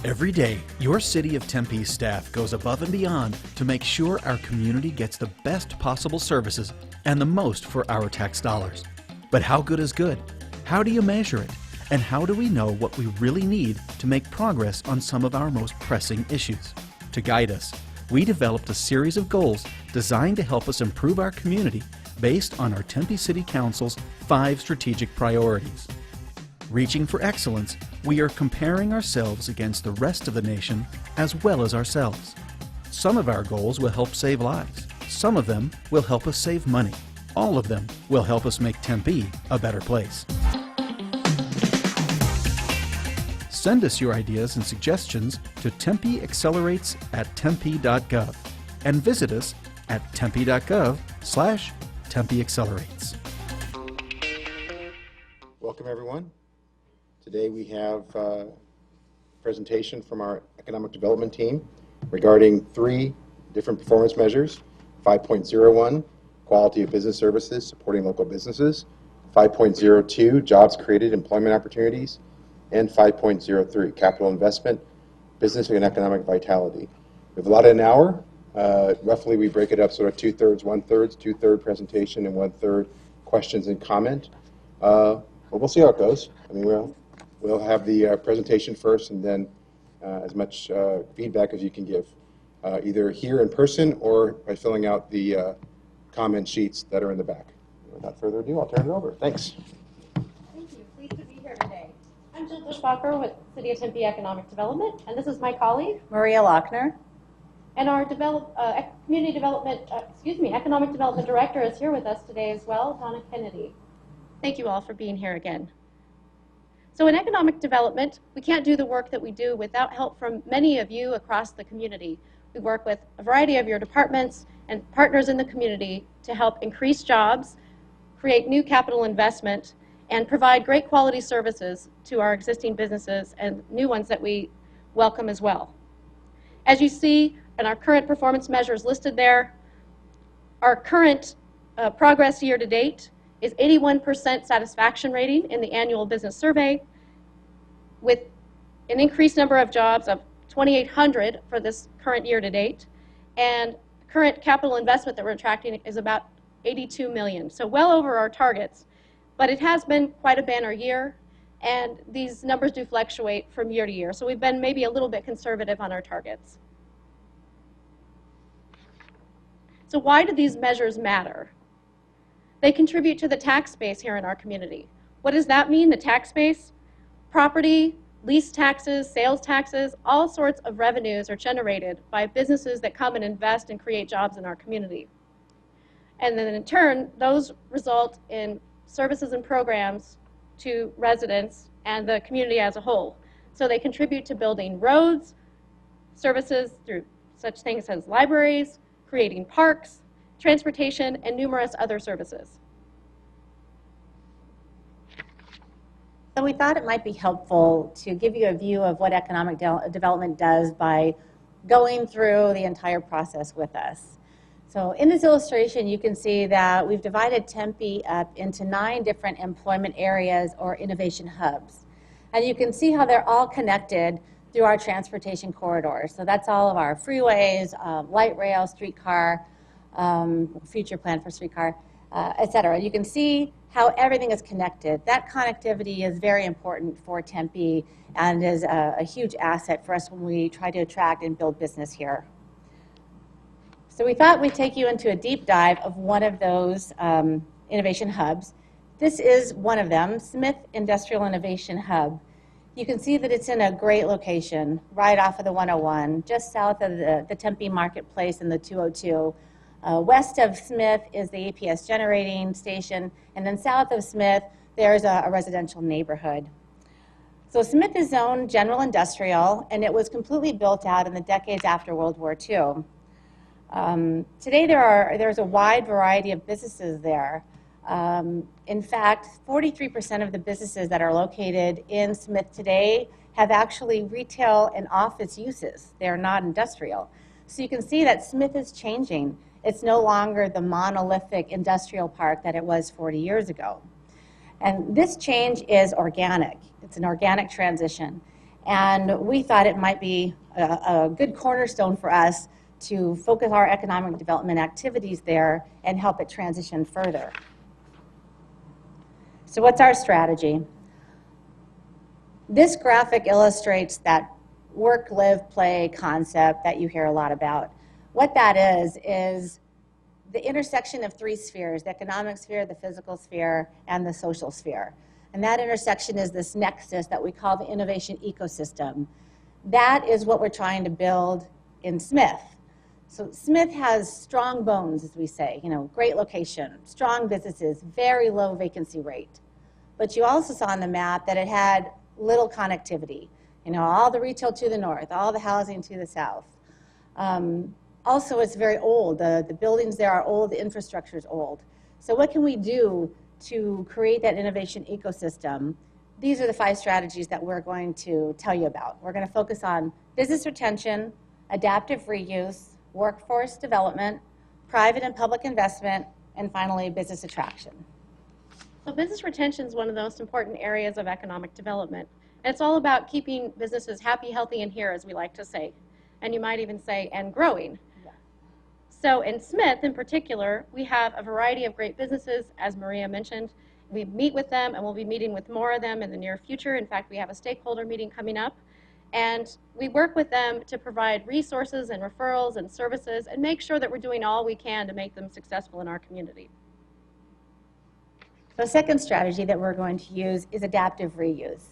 Every day, your City of Tempe staff goes above and beyond to make sure our community gets the best possible services and the most for our tax dollars. But how good is good? How do you measure it? And how do we know what we really need to make progress on some of our most pressing issues? To guide us, we developed a series of goals designed to help us improve our community based on our Tempe City Council's 5 strategic priorities. Reaching for excellence, we are comparing ourselves against the rest of the nation as well as ourselves. Some of our goals will help save lives. Some of them will help us save money. All of them will help us make Tempe a better place. Send us your ideas and suggestions to Tempe Accelerates at tempe.gov and visit us at tempe.gov/Tempe Accelerates. Welcome, everyone. Today we have a presentation from our economic development team regarding 3 different performance measures: 5.01, quality of business services supporting local businesses; 5.02, jobs created, employment opportunities; and 5.03, capital investment, business and economic vitality. We've allotted an hour. Roughly, we break it up sort of 2/3, 1/3, 2/3 presentation and 1/3 questions and comment. But we'll see how it goes. I mean, we'll have the presentation first, and then as much feedback as you can give, either here in person or by filling out the comment sheets that are in the back. Without further ado, I'll turn it over. Thanks. Thank you. Pleased to be here today. I'm Jill Bushbacher with City of Tempe Economic Development, and this is my colleague, Maria Lochner. and our Economic Development Director is here with us today as well, Donna Kennedy. Thank you all for being here again. So in economic development, we can't do the work that we do without help from many of you across the community. We work with a variety of your departments and partners in the community to help increase jobs, create new capital investment, and provide great quality services to our existing businesses and new ones that we welcome as well. As you see in our current performance measures listed there, our current progress year to date is 81% satisfaction rating in the annual business survey, with an increased number of jobs of 2,800 for this current year to date, and current capital investment that we're attracting is about 82 million, so well over our targets. But it has been quite a banner year, and these numbers do fluctuate from year to year, so we've been maybe a little bit conservative on our targets. So why do these measures matter? They contribute to the tax base here in our community. What does that mean, the tax base? Property, lease taxes, sales taxes, all sorts of revenues are generated by businesses that come and invest and create jobs in our community. And then in turn, those result in services and programs to residents and the community as a whole. So they contribute to building roads, services through such things as libraries, creating parks, transportation, and numerous other services. So we thought it might be helpful to give you a view of what economic development does by going through the entire process with us. So in this illustration, you can see that we've divided Tempe up into 9 different employment areas or innovation hubs. And you can see how they're all connected through our transportation corridors. So that's all of our freeways, light rail, streetcar, future plan for streetcar, et cetera. You can see how everything is connected. That connectivity is very important for Tempe and is a huge asset for us when we try to attract and build business here. So we thought we'd take you into a deep dive of one of those innovation hubs. This is one of them, Smith Industrial Innovation Hub. You can see that it's in a great location, right off of the 101, just south of the Tempe Marketplace and the 202. West of Smith is the APS generating station, and then south of Smith, there's a residential neighborhood. So Smith is zoned general industrial, and it was completely built out in the decades after World War II. Today there's a wide variety of businesses there. In fact, 43% of the businesses that are located in Smith today have actually retail and office uses. They're not industrial. So you can see that Smith is changing. It's no longer the monolithic industrial park that it was 40 years ago. And this change is organic. It's an organic transition. And we thought it might be a good cornerstone for us to focus our economic development activities there and help it transition further. So what's our strategy? This graphic illustrates that work, live, play concept that you hear a lot about. What that is the intersection of three spheres: the economic sphere, the physical sphere, and the social sphere. And that intersection is this nexus that we call the innovation ecosystem. That is what we're trying to build in Smith. So Smith has strong bones, as we say, great location, strong businesses, very low vacancy rate. But you also saw on the map that it had little connectivity. All the retail to the north, all the housing to the south. Also, it's very old. The buildings there are old, the infrastructure is old. So what can we do to create that innovation ecosystem? These are the 5 strategies that we're going to tell you about. We're going to focus on business retention, adaptive reuse, workforce development, private and public investment, and finally, business attraction. So business retention is one of the most important areas of economic development. And it's all about keeping businesses happy, healthy, and here, as we like to say. And you might even say, and growing. Yeah. So in Smith, in particular, we have a variety of great businesses, as Maria mentioned. We meet with them, and we'll be meeting with more of them in the near future. In fact, we have a stakeholder meeting coming up. And we work with them to provide resources and referrals and services and make sure that we're doing all we can to make them successful in our community. The second strategy that we're going to use is adaptive reuse.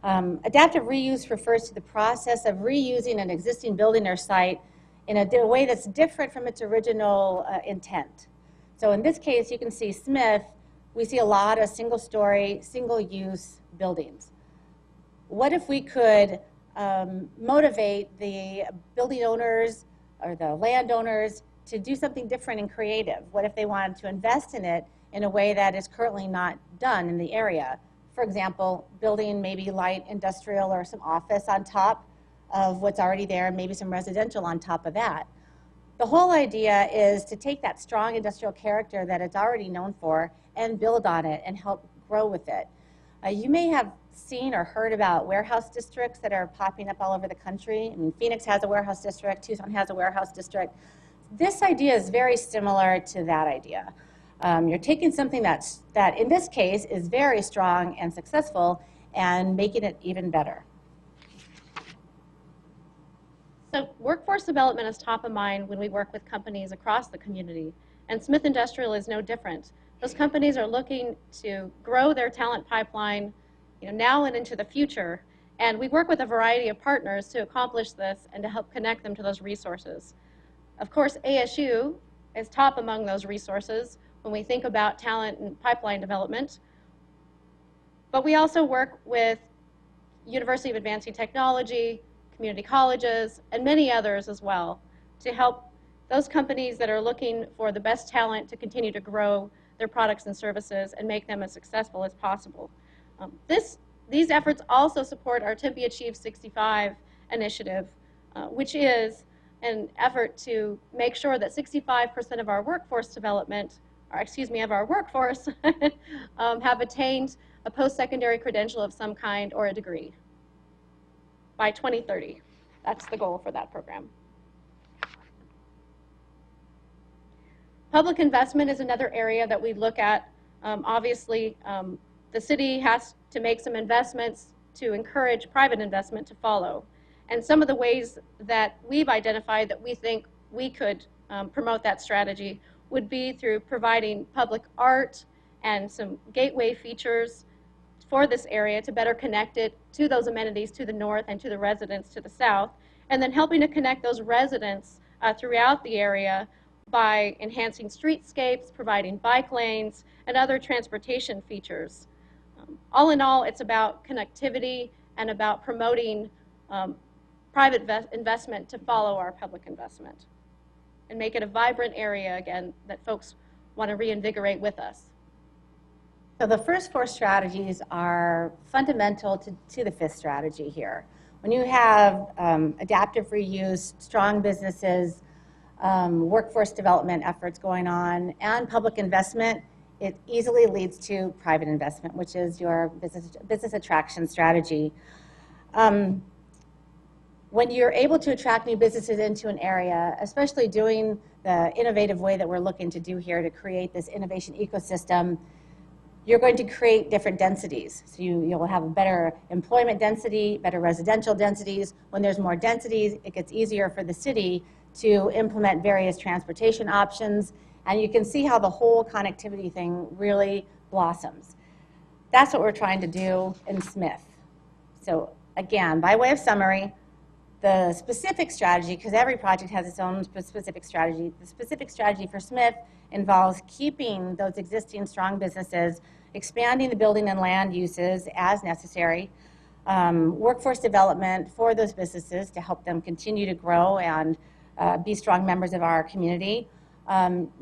Adaptive reuse refers to the process of reusing an existing building or site in a way that's different from its original intent. So in this case, you can see Smith, we see a lot of single-story, single-use buildings. What if we could motivate the building owners or the landowners to do something different and creative? What if they wanted to invest in it in a way that is currently not done in the area? For example, building maybe light industrial or some office on top of what's already there, maybe some residential on top of that. The whole idea is to take that strong industrial character that it's already known for and build on it and help grow with it. You may have seen or heard about warehouse districts that are popping up all over the country. I mean, Phoenix has a warehouse district, Tucson has a warehouse district. This idea is very similar to that idea. You're taking something that in this case is very strong and successful and making it even better. So workforce development is top of mind when we work with companies across the community, and Smith Industrial is no different. Those companies are looking to grow their talent pipeline, now and into the future, and we work with a variety of partners to accomplish this and to help connect them to those resources. Of course, ASU is top among those resources when we think about talent and pipeline development, but we also work with University of Advancing Technology, community colleges, and many others as well to help those companies that are looking for the best talent to continue to grow their products and services and make them as successful as possible. These efforts also support our Tempe Achieve 65 initiative, which is an effort to make sure that 65% of our workforce development, or excuse me, of our workforce have attained a post-secondary credential of some kind or a degree by 2030. That's the goal for that program. Public investment is another area that we look at. Obviously, the city has to make some investments to encourage private investment to follow. And some of the ways that we've identified that we think we could promote that strategy would be through providing public art and some gateway features for this area to better connect it to those amenities to the north and to the residents to the south, and then helping to connect those residents throughout the area by enhancing streetscapes, providing bike lanes, and other transportation features. All in all, it's about connectivity and about promoting private investment to follow our public investment and make it a vibrant area, again, that folks want to reinvigorate with us. So the first 4 strategies are fundamental to the 5th strategy here. When you have adaptive reuse, strong businesses, workforce development efforts going on, and public investment, it easily leads to private investment, which is your business attraction strategy. When you're able to attract new businesses into an area, especially doing the innovative way that we're looking to do here to create this innovation ecosystem, you're going to create different densities. So you'll have a better employment density, better residential densities. When there's more densities, it gets easier for the city to implement various transportation options. And you can see how the whole connectivity thing really blossoms. That's what we're trying to do in Smith. So again, by way of summary, the specific strategy, because every project has its own specific strategy, the specific strategy for Smith involves keeping those existing strong businesses, expanding the building and land uses as necessary, workforce development for those businesses to help them continue to grow and be strong members of our community,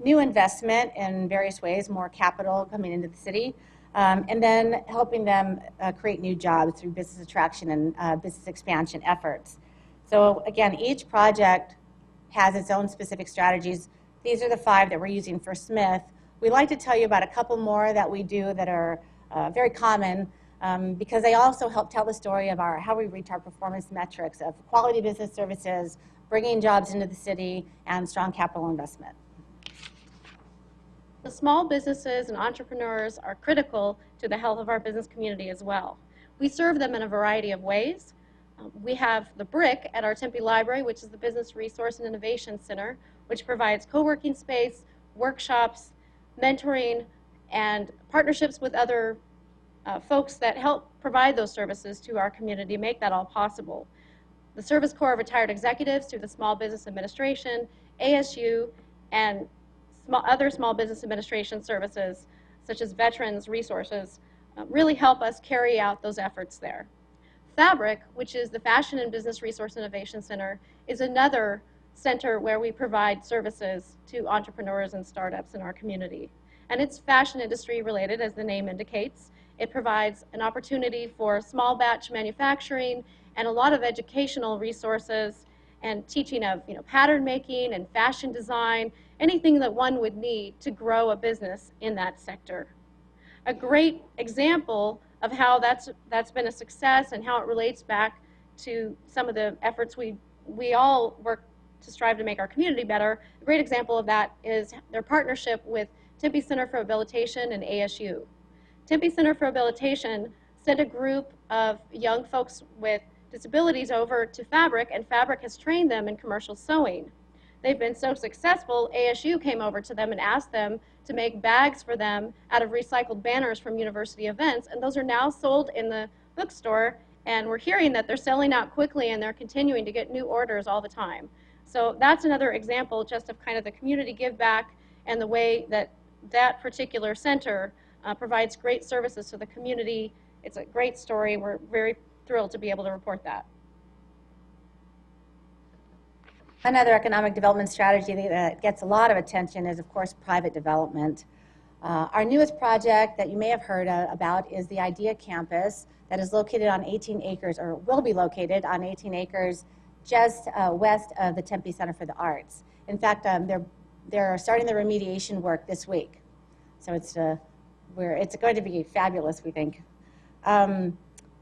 new investment in various ways, more capital coming into the city, and then helping them create new jobs through business attraction and business expansion efforts. So again, each project has its own specific strategies. These are the 5 that we're using for Smith. We'd like to tell you about a couple more that we do that are very common because they also help tell the story of how we reach our performance metrics of quality business services, bringing jobs into the city, and strong capital investment. The small businesses and entrepreneurs are critical to the health of our business community as well. We serve them in a variety of ways. We have the BRIC at our Tempe Library, which is the Business Resource and Innovation Center, which provides co-working space, workshops, mentoring, and partnerships with other folks that help provide those services to our community, make that all possible. The Service Corps of Retired Executives through the Small Business Administration, ASU, and other small business administration services, such as Veterans Resources, really help us carry out those efforts there. Fabric, which is the Fashion and Business Resource Innovation Center, is another center where we provide services to entrepreneurs and startups in our community. And it's fashion industry related, as the name indicates. It provides an opportunity for small batch manufacturing and a lot of educational resources and teaching of pattern making and fashion design, anything that one would need to grow a business in that sector. A great example of how that's been a success and how it relates back to some of the efforts we all work to strive to make our community better. A great example of that is their partnership with Tempe Center for Rehabilitation and ASU. Tempe Center for Rehabilitation sent a group of young folks with disabilities over to Fabric, and Fabric has trained them in commercial sewing. They've been so successful, ASU came over to them and asked them to make bags for them out of recycled banners from university events, and those are now sold in the bookstore, and we're hearing that they're selling out quickly and they're continuing to get new orders all the time. So that's another example just of kind of the community give back and the way that that particular center provides great services to the community. It's a great story. We're very thrilled to be able to report that. Another economic development strategy that gets a lot of attention is, of course, private development. Our newest project that you may have heard about is the IDEA campus that is located on 18 acres, or will be located on 18 acres just west of the Tempe Center for the Arts. In fact, they're starting the remediation work this week. So it's going to be fabulous, we think.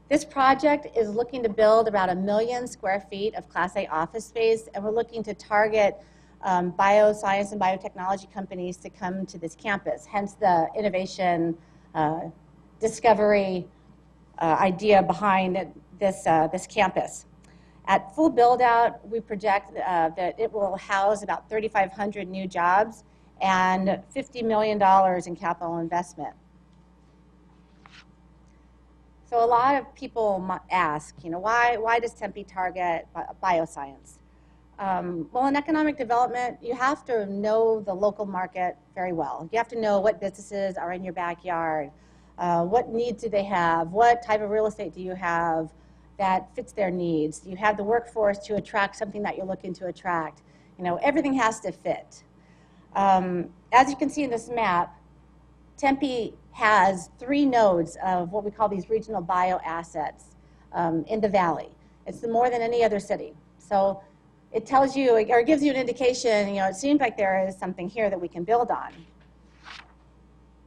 This project is looking to build about 1 million square feet of Class A office space, and we're looking to target bioscience and biotechnology companies to come to this campus, hence the innovation discovery idea behind this campus. At full build-out, we project that it will house about 3,500 new jobs and $50 million in capital investment. So a lot of people ask, why does Tempe target bioscience? Well, in economic development, you have to know the local market very well. You have to know what businesses are in your backyard, what needs do they have, what type of real estate do you have that fits their needs. Do you have the workforce to attract something that you're looking to attract? Everything has to fit. As you can see in this map, Tempe has 3 nodes of what we call these regional bioassets in the valley. It's more than any other city. So it tells you, or gives you an indication, it seems like there is something here that we can build on.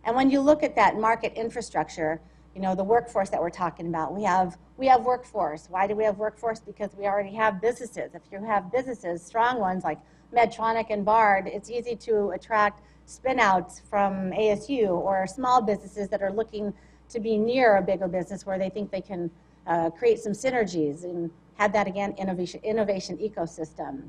And when you look at that market infrastructure, the workforce that we're talking about. We have workforce. Why do we have workforce? Because we already have businesses. If you have businesses, strong ones like Medtronic and Bard, it's easy to attract spin-outs from ASU or small businesses that are looking to be near a bigger business where they think they can create some synergies and have that, again, innovation ecosystem.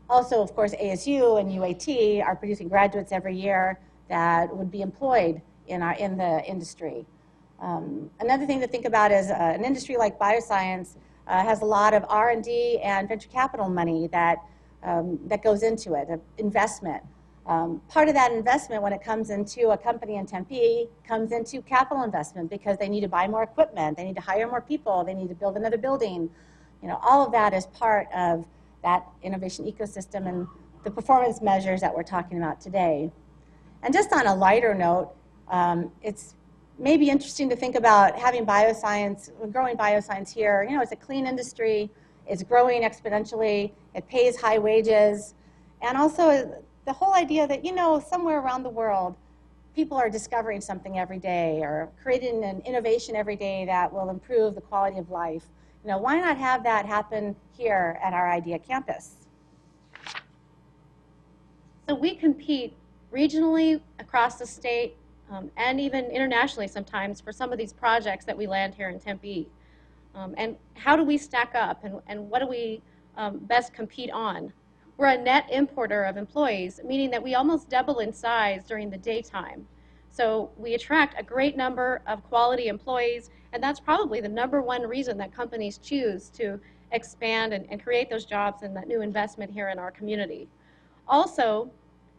Also, of course, ASU and UAT are producing graduates every year that would be employed in the industry. Another thing to think about is an industry like bioscience has a lot of R&D and venture capital money that goes into it, investment. Part of that investment when it comes into a company in Tempe comes into capital investment because they need to buy more equipment, they need to hire more people, they need to build another building. All of that is part of that innovation ecosystem and the performance measures that we're talking about today. And just on a lighter note, it's maybe interesting to think about having bioscience, growing bioscience here. It's a clean industry, it's growing exponentially, it pays high wages, and also the whole idea that, somewhere around the world, people are discovering something every day or creating an innovation every day that will improve the quality of life. Why not have that happen here at our IDEA campus? So we compete regionally across the state and even internationally sometimes for some of these projects that we land here in Tempe. And how do we stack up and what do we best compete on? We're a net importer of employees, meaning that we almost double in size during the daytime. So we attract a great number of quality employees, and that's probably the #1 reason that companies choose to expand and create those jobs and that new investment here in our community. Also,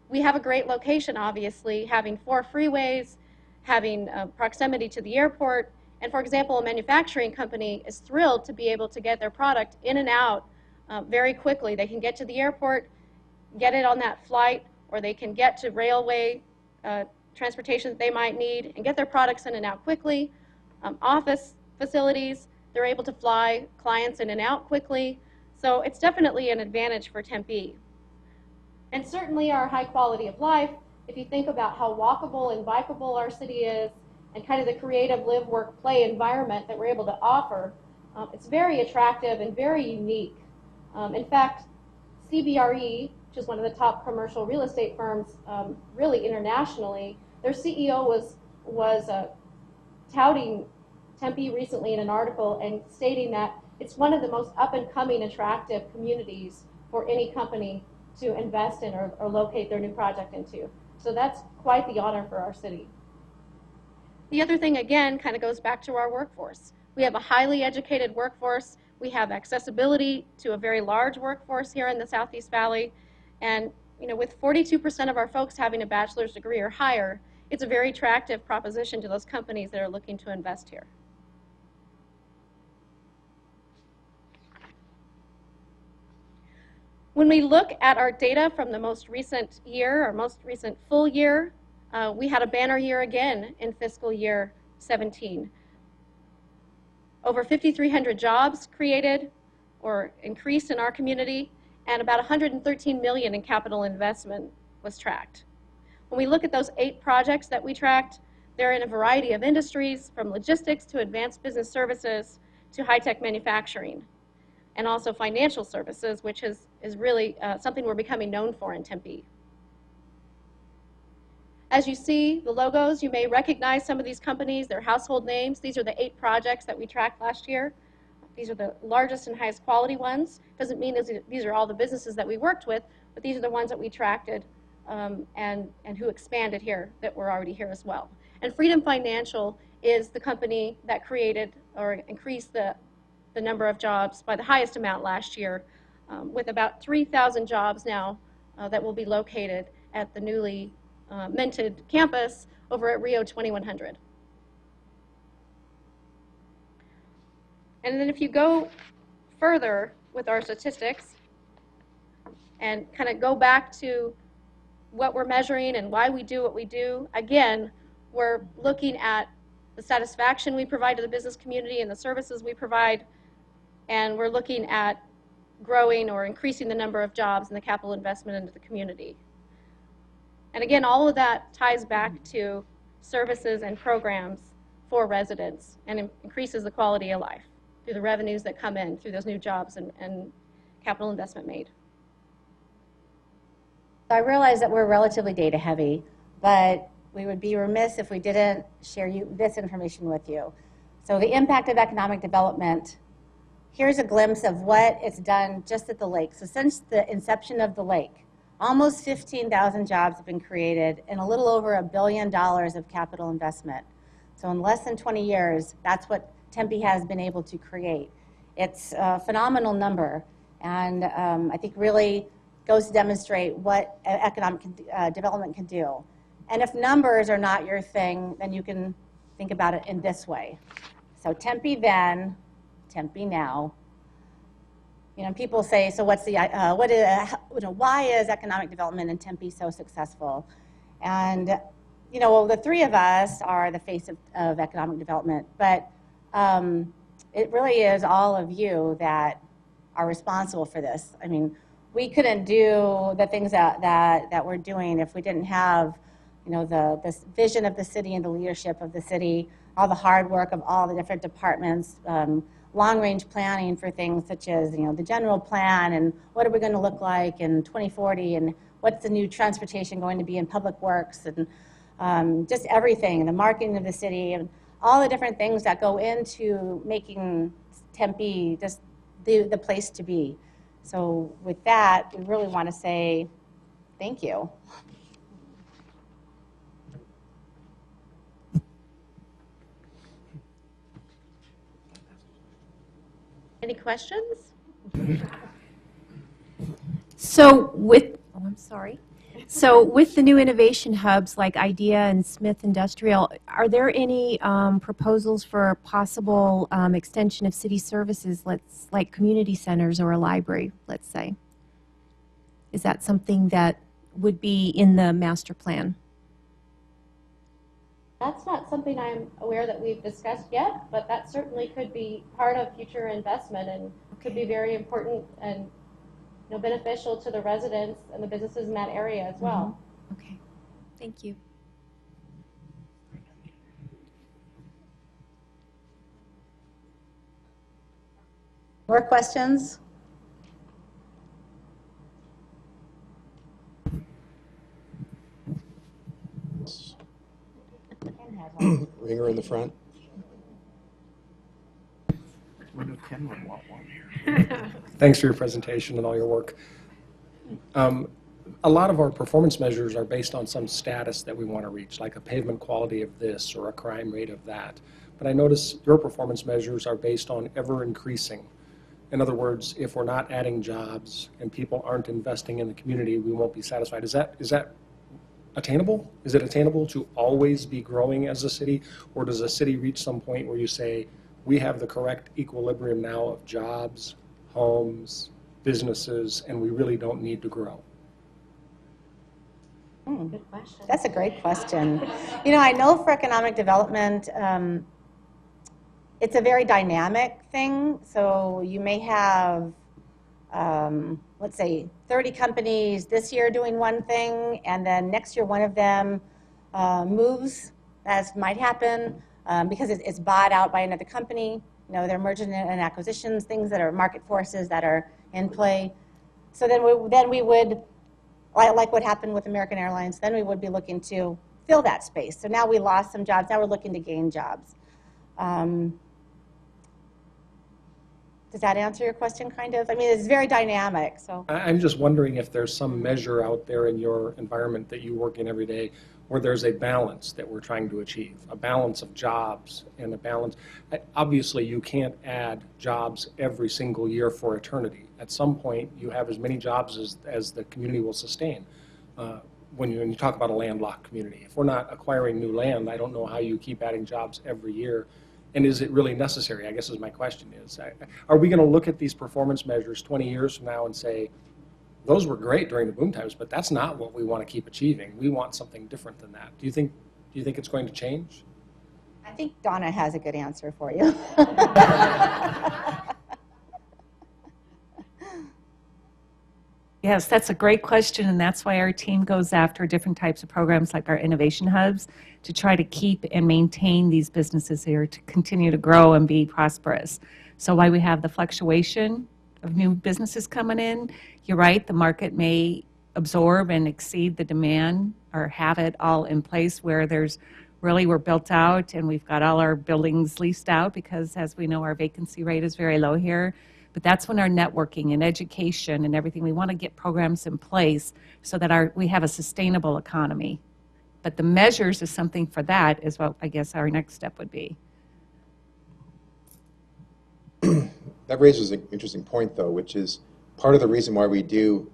we have a great location, obviously, having 4 freeways, having proximity to the airport, and for example, a manufacturing company is thrilled to be able to get their product in and out very quickly. They can get to the airport, get it on that flight, or they can get to railway transportation that they might need and get their products in and out quickly. Office facilities, they're able to fly clients in and out quickly. So it's definitely an advantage for Tempe. And certainly our high quality of life, if you think about how walkable and bikeable our city is and kind of the creative live, work, play environment that we're able to offer, it's very attractive and very unique. In fact, CBRE, which is one of the top commercial real estate firms really internationally, their CEO was touting Tempe recently in an article and stating that it's one of the most up-and-coming, attractive communities for any company to invest in or locate their new project into. So that's quite the honor for our city. The other thing, again, kind of goes back to our workforce. We have a highly educated workforce. We have accessibility to a very large workforce here in the Southeast Valley. And with 42% of our folks having a bachelor's degree or higher, it's a very attractive proposition to those companies that are looking to invest here. When we look at our data from the most recent year, or most recent full year, we had a banner year again in fiscal year 17. Over 5,300 jobs created or increased in our community, and about $113 million in capital investment was tracked. When we look at those 8 projects that we tracked, they're in a variety of industries, from logistics to advanced business services to high-tech manufacturing, and also financial services, which is really something we're becoming known for in Tempe. As you see the logos, you may recognize some of these companies, they're household names. These are the 8 projects that we tracked last year. These are the largest and highest quality ones. Doesn't mean these are all the businesses that we worked with, but these are the ones that we tracked and who expanded here that were already here as well. And Freedom Financial is the company that created or increased the number of jobs by the highest amount last year, with about 3,000 jobs now that will be located at the newly minted campus over at Rio 2100. And then if you go further with our statistics and kind of go back to what we're measuring and why we do what we do, again, we're looking at the satisfaction we provide to the business community and the services we provide, and we're looking at growing or increasing the number of jobs and the capital investment into the community. And again, all of that ties back to services and programs for residents and increases the quality of life through the revenues that come in through those new jobs and capital investment made. So I realize that we're relatively data heavy, but we would be remiss if we didn't share this information with you. So the impact of economic development, here's a glimpse of what it's done just at the lake. So since the inception of the lake, almost 15,000 jobs have been created and a little over $1 billion of capital investment. So in less than 20 years, that's what Tempe has been able to create. It's a phenomenal number, and I think really goes to demonstrate what economic development can do. And if numbers are not your thing, then you can think about it in this way. So Tempe then, Tempe now. You know, people say, so what's the, why is economic development in Tempe so successful? And, you know, well, the three of us are the face of economic development, but it really is all of you that are responsible for this. I mean, we couldn't do the things that we're doing if we didn't have, you know, this vision of the city and the leadership of the city, all the hard work of all the different departments, long-range planning for things such as, you know, the general plan and what are we going to look like in 2040 and what's the new transportation going to be in public works and just everything, the marketing of the city and all the different things that go into making Tempe just the place to be. So with that, we really want to say thank you. Any questions? So with, oh, I'm sorry. So with the new innovation hubs like IDEA and Smith Industrial, are there any proposals for possible extension of city services, like community centers or a library, let's say? Is that something that would be in the master plan? That's not something I'm aware that we've discussed yet, but that certainly could be part of future investment and could be very important and, you know, beneficial to the residents and the businesses in that area as well. Mm-hmm. Okay, thank you. More questions? Ringer in the front. Thanks for your presentation and all your work. A lot of our performance measures are based on some status that we want to reach, like a pavement quality of this or a crime rate of that. But I notice your performance measures are based on ever increasing. In other words, if we're not adding jobs and people aren't investing in the community, we won't be satisfied. Is that attainable? Is it attainable to always be growing as a city? Or does a city reach some point where you say, we have the correct equilibrium now of jobs, homes, businesses, and we really don't need to grow? Good question. That's a great question. You know, I know for economic development, it's a very dynamic thing. So you may have, let's say, 30 companies this year doing one thing, and then next year one of them moves, as might happen, because it's bought out by another company. You know, they're mergers and acquisitions, things that are market forces that are in play. So then we would, like what happened with American Airlines, then we would be looking to fill that space. So now we lost some jobs, now we're looking to gain jobs. Does that answer your question, kind of? I mean, it's very dynamic, so. I'm just wondering if there's some measure out there in your environment that you work in every day where there's a balance that we're trying to achieve, a balance of jobs and a balance. Obviously, you can't add jobs every single year for eternity. At some point, you have as many jobs as the community will sustain. When you talk about a landlocked community, if we're not acquiring new land, I don't know how you keep adding jobs every year. And is it really necessary, I guess is my question is. Are we going to look at these performance measures 20 years from now and say, those were great during the boom times, but that's not what we want to keep achieving. We want something different than that. Do you think it's going to change? I think Donna has a good answer for you. Yes, that's a great question, and that's why our team goes after different types of programs like our innovation hubs to try to keep and maintain these businesses here to continue to grow and be prosperous. So while we have the fluctuation of new businesses coming in, you're right, the market may absorb and exceed the demand or have it all in place where there's really we're built out and we've got all our buildings leased out because, as we know, our vacancy rate is very low here. But that's when our networking and education and everything, we want to get programs in place so that we have a sustainable economy. But the measures is something for that is what I guess our next step would be. That raises an interesting point, though, which is part of the reason why we do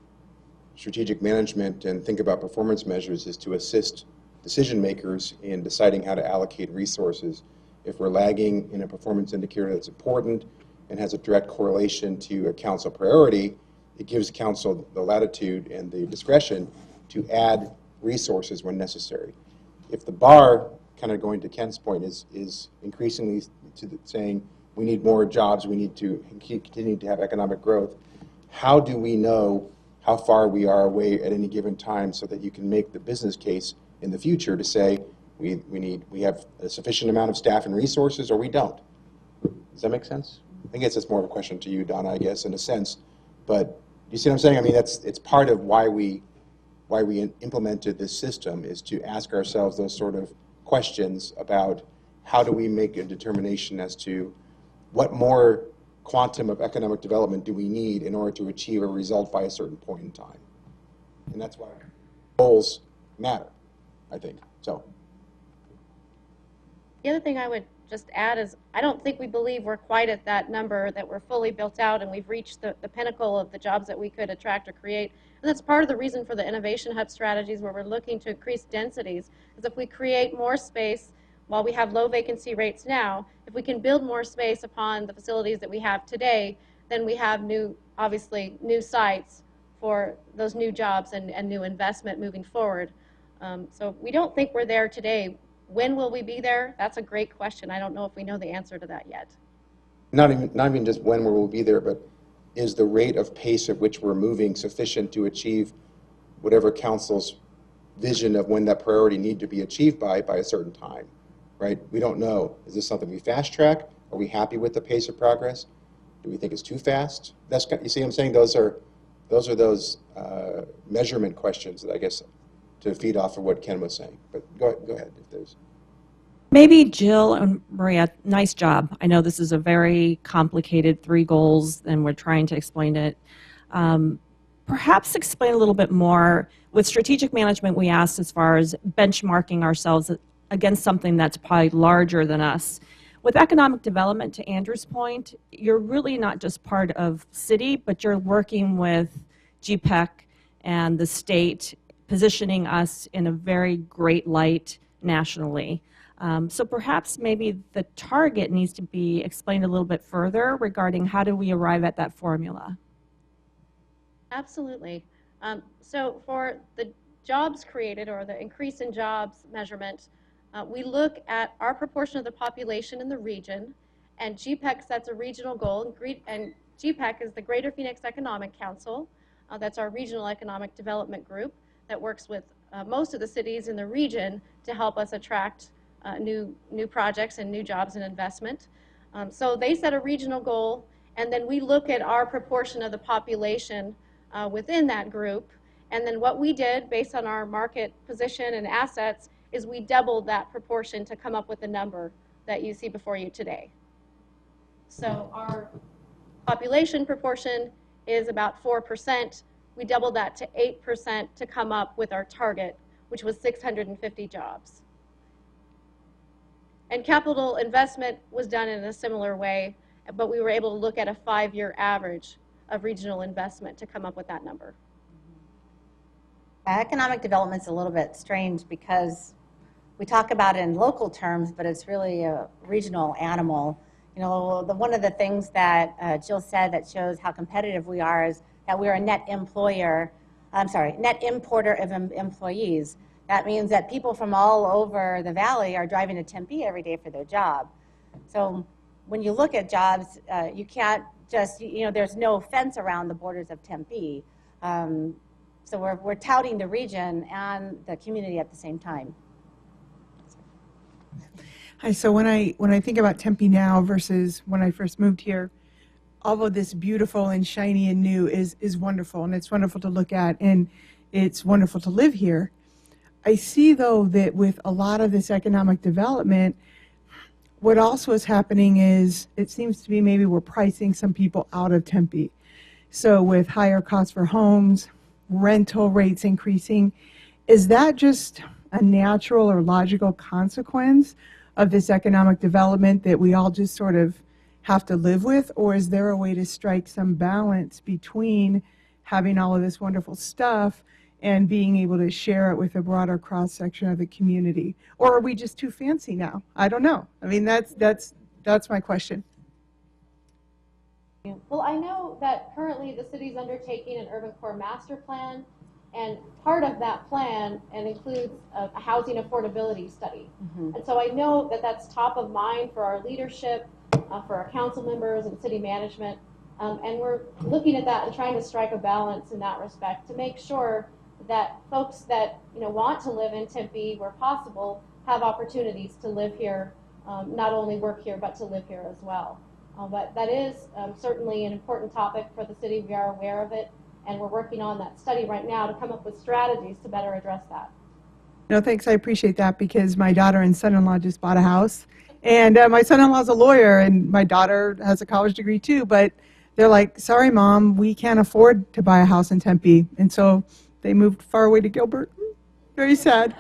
strategic management and think about performance measures is to assist decision makers in deciding how to allocate resources. If we're lagging in a performance indicator that's important and has a direct correlation to a council priority, it gives council the latitude and the discretion to add resources when necessary. If the bar, kind of going to Ken's point, is increasingly saying we need more jobs, we need to continue to have economic growth, how do we know how far we are away at any given time so that you can make the business case in the future to say we have a sufficient amount of staff and resources or we don't? Does that make sense? I guess it's more of a question to you, Donna, I guess, in a sense. But you see what I'm saying? I mean, it's part of why we implemented this system is to ask ourselves those sort of questions about how do we make a determination as to what more quantum of economic development do we need in order to achieve a result by a certain point in time. And that's why goals matter, I think. So. The other thing I would just add is I don't think we believe we're quite at that number, that we're fully built out and we've reached the pinnacle of the jobs that we could attract or create. And that's part of the reason for the innovation hub strategies where we're looking to increase densities, is if we create more space while we have low vacancy rates now, if we can build more space upon the facilities that we have today, then we have obviously new sites for those new jobs and new investment moving forward. So we don't think we're there today. When will we be there? That's a great question. I don't know if we know the answer to that yet. Not even just when we'll be there, but is the rate of pace at which we're moving sufficient to achieve whatever council's vision of when that priority need to be achieved by a certain time, right? We don't know. Is this something we fast track? Are we happy with the pace of progress? Do we think it's too fast? You see what I'm saying? Those are those measurement questions that I guess to feed off of what Ken was saying. But go ahead if there's. Maybe Jill and Maria, nice job. I know this is a very complicated 3 goals and we're trying to explain it. Perhaps explain a little bit more. With strategic management, we asked as far as benchmarking ourselves against something that's probably larger than us. With economic development, to Andrew's point, you're really not just part of city, but you're working with GPEC and the state, positioning us in a very great light nationally. So perhaps maybe the target needs to be explained a little bit further regarding how do we arrive at that formula? Absolutely. So for the jobs created or the increase in jobs measurement, we look at our proportion of the population in the region, and GPEC sets a regional goal, and GPEC is the Greater Phoenix Economic Council. That's our regional economic development group that works with most of the cities in the region to help us attract new projects and new jobs and investment. So they set a regional goal, and then we look at our proportion of the population within that group. And then what we did, based on our market position and assets, is we doubled that proportion to come up with the number that you see before you today. So our population proportion is about 4%. We doubled that to 8% to come up with our target, which was 650 jobs. And capital investment was done in a similar way, but we were able to look at a 5-year average of regional investment to come up with that number. Economic development's a little bit strange because we talk about it in local terms, but it's really a regional animal. You know, one of the things that Jill said that shows how competitive we are is that we're a net importer of employees. That means that people from all over the valley are driving to Tempe every day for their job. So when you look at jobs, you can't just, there's no fence around the borders of Tempe. So we're touting the region and the community at the same time. Hi, so when I think about Tempe now versus when I first moved here, all of this beautiful and shiny and new is wonderful, and it's wonderful to look at, and it's wonderful to live here. I see, though, that with a lot of this economic development, what also is happening is it seems to be maybe we're pricing some people out of Tempe. So with higher costs for homes, rental rates increasing, is that just a natural or logical consequence of this economic development that we all just sort of have to live with? Or is there a way to strike some balance between having all of this wonderful stuff and being able to share it with a broader cross-section of the community? Or are we just too fancy now? I don't know. I mean, that's my question. Well, I know that currently the city's undertaking an urban core master plan, and part of that plan includes a housing affordability study. And so I know that that's top of mind for our leadership, for our council members and city management, and we're looking at that and trying to strike a balance in that respect to make sure that folks that want to live in Tempe where possible have opportunities to live here, not only work here but to live here as well. But that is certainly an important topic for the city. We are aware of it, and we're working on that study right now to come up with strategies to better address that. No, thanks. I appreciate that because my daughter and son-in-law just bought a house. And my son-in-law's a lawyer, and my daughter has a college degree too. But they're like, sorry, Mom, we can't afford to buy a house in Tempe. And so they moved far away to Gilbert. Very sad.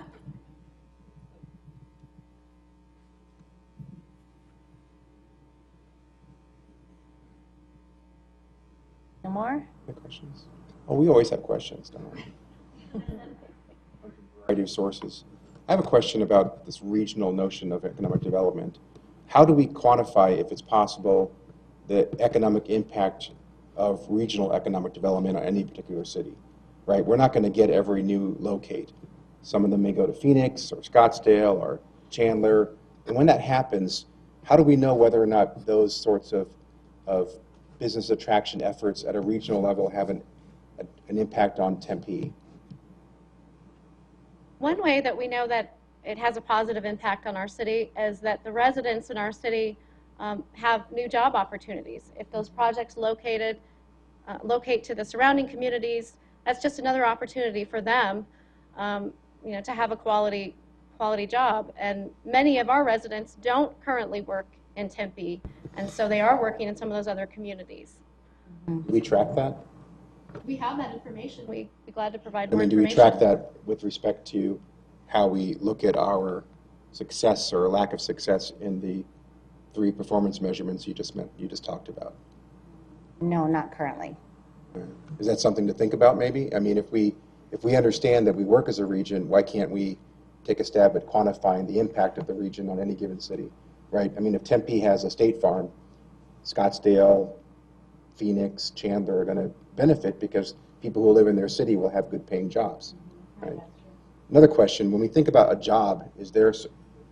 No more? Any questions? Oh, we always have questions, don't we? Variety of sources. I have a question about this regional notion of economic development. How do we quantify, if it's possible, the economic impact of regional economic development on any particular city? Right? We're not going to get every new locate. Some of them may go to Phoenix or Scottsdale or Chandler. And when that happens, how do we know whether or not those sorts of business attraction efforts at a regional level have an impact on Tempe? One way that we know that it has a positive impact on our city is that the residents in our city have new job opportunities. If those projects locate to the surrounding communities, that's just another opportunity for them, to have a quality job. And many of our residents don't currently work in Tempe, and so they are working in some of those other communities. Do we track that? We have that information. We'd be glad to provide I more mean, do information. we track that with respect to how we look at our success or lack of success in the 3 performance measurements you just talked about? No, not currently. Is that something to think about maybe? I mean, if we understand that we work as a region, why can't we take a stab at quantifying the impact of the region on any given city, right? I mean, if Tempe has a state farm, Scottsdale, Phoenix, Chandler are going to benefit because people who live in their city will have good paying jobs, right? Another question, when we think about a job, is there,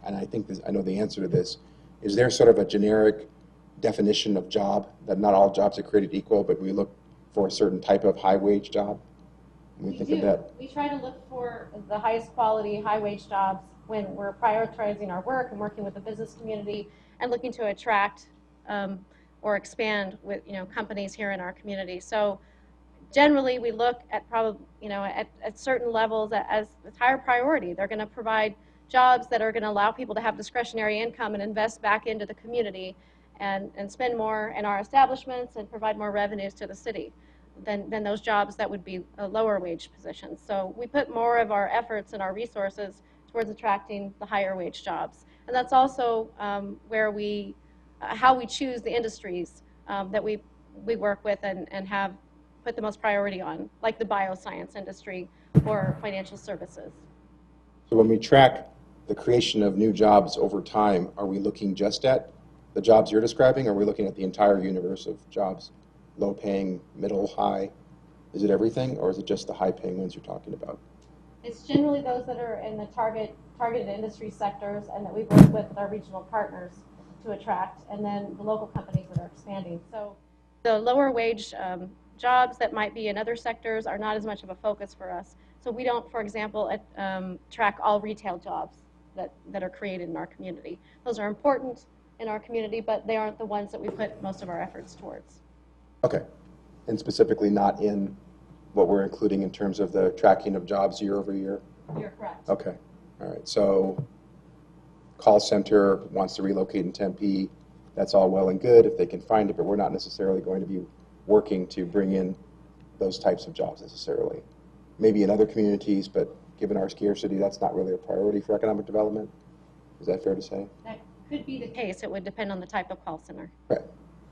and I know the answer to this, is there sort of a generic definition of job that not all jobs are created equal, but we look for a certain type of high wage job? We do. We try to look for the highest quality, high wage jobs when we're prioritizing our work and working with the business community and looking to attract or expand with companies here in our community. So generally we look at at certain levels as higher priority. They're going to provide jobs that are going to allow people to have discretionary income and invest back into the community and spend more in our establishments and provide more revenues to the city than those jobs that would be lower wage positions. So we put more of our efforts and our resources towards attracting the higher wage jobs. And that's also where how we choose the industries that we work with and have put the most priority on, like the bioscience industry or financial services. So when we track the creation of new jobs over time, are we looking just at the jobs you're describing, or are we looking at the entire universe of jobs? Low paying, middle, high? Is it everything, or is it just the high paying ones you're talking about? It's generally those that are in the targeted industry sectors and that we work with our regional partners to attract, and then the local companies that are expanding. So the lower wage jobs that might be in other sectors are not as much of a focus for us. So we don't, for example, track all retail jobs that are created in our community. Those are important in our community, but they aren't the ones that we put most of our efforts towards. Okay. And specifically not in what we're including in terms of the tracking of jobs year over year? You're correct. Okay. All right. So call center wants to relocate in Tempe. That's all well and good if they can find it, but we're not necessarily going to be working to bring in those types of jobs necessarily. Maybe in other communities, but given our scarcity, that's not really a priority for economic development. Is that fair to say? That could be the case. It would depend on the type of call center. Right.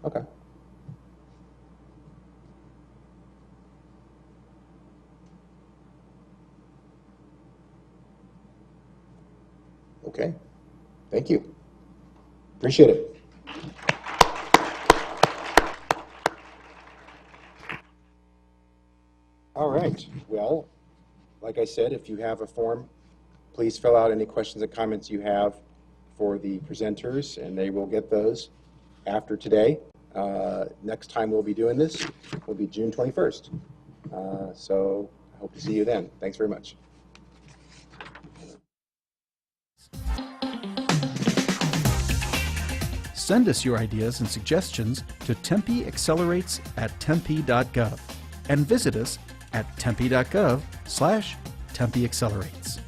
Okay. Okay. Thank you. Appreciate it. All right. Well, like I said, if you have a form, please fill out any questions and comments you have for the presenters, and they will get those after today. Next time we'll be doing this will be June 21st. So I hope to see you then. Thanks very much. Send us your ideas and suggestions to Tempe Accelerates at tempe.gov and visit us at tempe.gov/Tempe Accelerates.